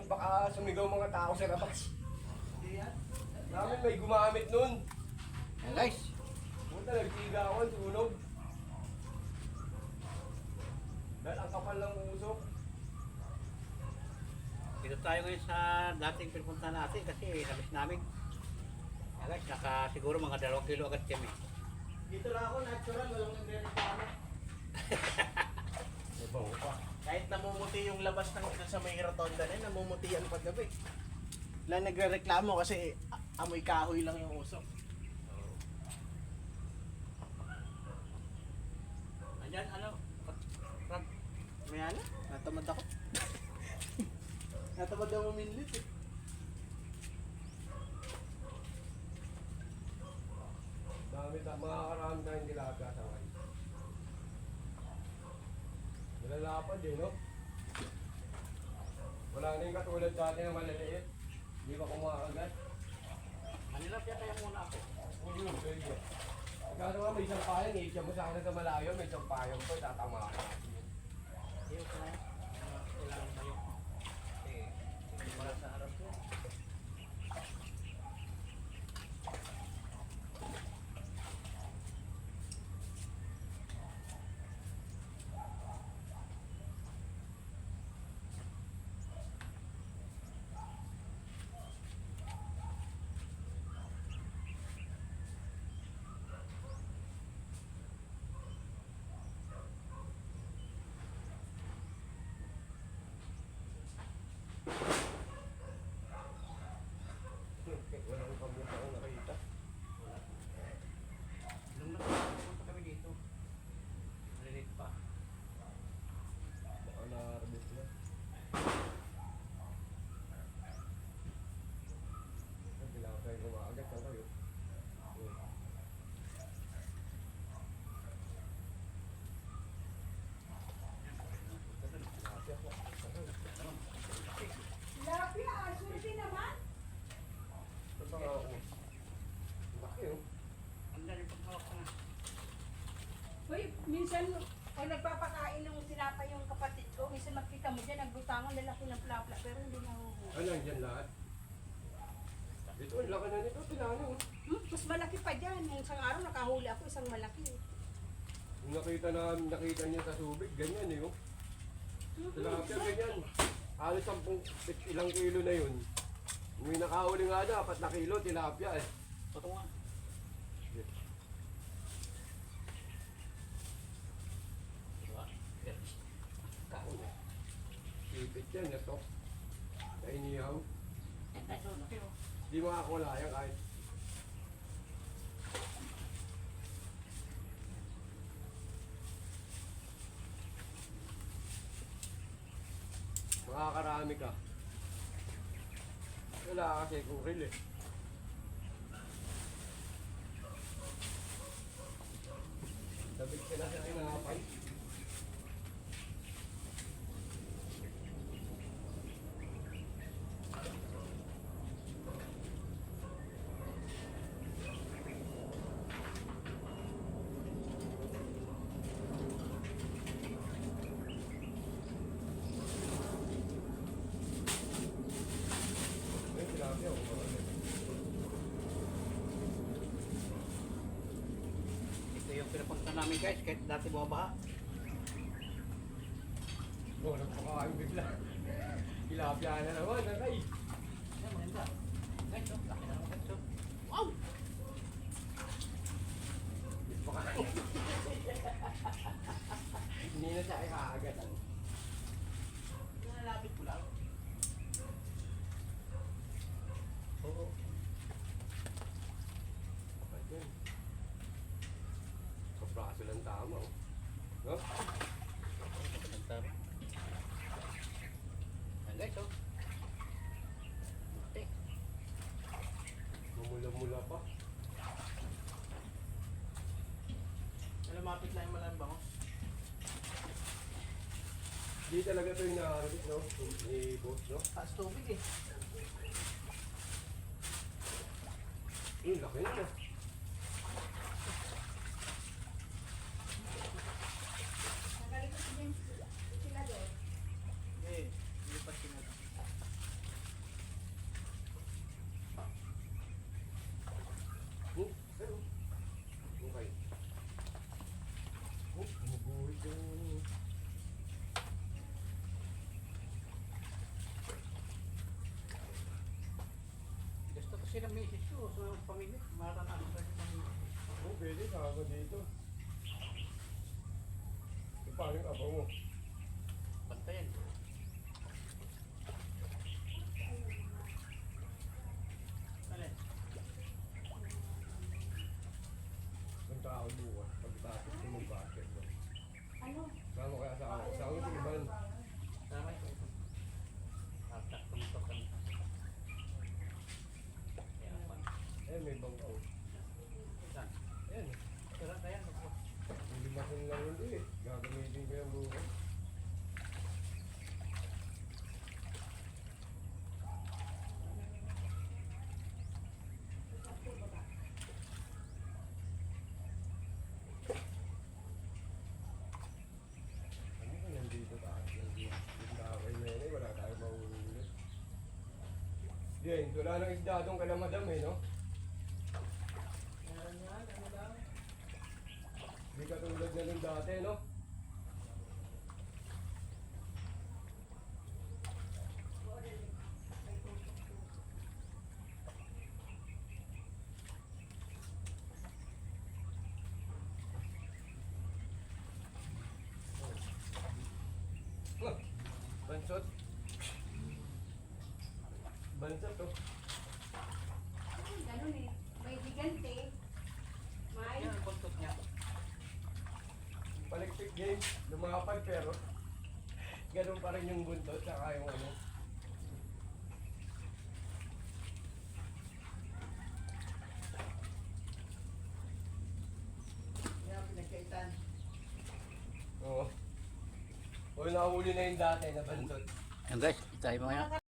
baka sumigaw mga tao sa labas. Hindi yan. Namin may gumamit nun. Ayan guys. Punta, nagtiga ako, sunog. Dahil ang kapal ng usok. Dito tayo ngayon sa dating pinupunta natin kasi labis namin. Ayan guys, siguro mga 2 kilo agad kami. Dito lang ako, natural, walang nagre-reklamo. May bango pa. Kahit namumuti yung labas ng sa may rotonda na yun, namumutian paggabi. Wala nagre-reklamo kasi amoy kahoy lang yung usok. Ayan, ano? Rag. May ano? Natamad ako. Natamad ako minlit eh. Makakarami tayong tilapia sa way. Nalalapad eh, no? Wala na yung katulad dati na maliliit. Hindi pa kumakagat. Manilapya kaya muna ako. Pwede. Kaya nga may isang payang, i-isya mo sa akin sa malayo, may isang payang ko, tatama ka natin yun. Iyo ko na. Kailangan kayo. Hindi wala sa harap ko. Walang pagbuta ko nakita. Nung nagpunta kami dito, malilit pa. Baka na-harvest na. Kailangan tayo kumakagat na kayo. Lapia, asunti naman. Ito pa nga ako. Laki oh. Ang dali paghawak ko na. Uy, minsan, pag nagpapakain ng sinapa yung kapatid ko, minsan makita mo dyan, nagbutangan, lalaki ng plapla, pero hindi nahuhuli. Ano yan dyan lahat? Ito, ang laki na nito. Tinano. Mas malaki pa dyan. Yung isang araw, nakahuli ako, isang malaki. Yung nakita niya sa tubig, ganyan eh oh. Tilapia, ganyan. Halos 10 ilang kilo na yun. May nakahuli nga na, 4 na kilo, tilapia eh. Totoo nga. Diba? Kaon eh. Sipit yan, ito. Kainihaw. Ito, laki oh. Di makakawala yan kahit. Makakarami ka. Wala kasi kuril eh. Sabik sila sa kinapay. Ay, tilapia oh. Ito yung pinapunta namin guys, kahit dati bumabaha. Oh, nagpakain bigla. Tilapia na naman, nanay. Ayan, maganda. Guys, oh, laki na naman guys, oh. Wow! Pakain. Hindi na siya ikaagad. Nalapit ko lang. Oo. Kapag yan. Kapraso lang tama oh. No? Nagtama. Ayan guys, oh. Okay. Mamula-mula pa. Lumapit lang yung malambang. Di talaga ito yung nakaharapit, no? Ni boss, no? Taas tubig eh. Laki na. Nagaling ko si James sila doon. Eh, hindi pa sinado. kasi ng misis ko, so pamilya, maranasan kasi ng Oo, pwede, saka dito. E, paano yung apo mo? bantayan. Alin? Ang tao bukas, pagkatapos ko mag-basketball. Ano? Sama kaya sa ako. Sa ako si Ivan. Tama ito. Tapos tumpok kami. Yan pa. Eh, may bangkaw. Saan? Ayan. Tira kaya. Limasin lang yun eh. Gagamitin ko yung bukas. Ano kung nandito taas lang din? Yung nakakay na yun eh, wala tayong mahuhuli. James, wala nang isda doon kala madam eh, no? Meron yan, ano lang. Di katulad na nung dati, no? Oh, bansot. Bansot, oh. Ganun eh. May gigante. May Yan ang buntot niya. Palikpik game, lumapag pero ganun pa rin yung buntot saka yung ano. Yan, pinagkaitan. Oo. O nahuli na yung dati na bansot. Yan guys, tayo mga yan.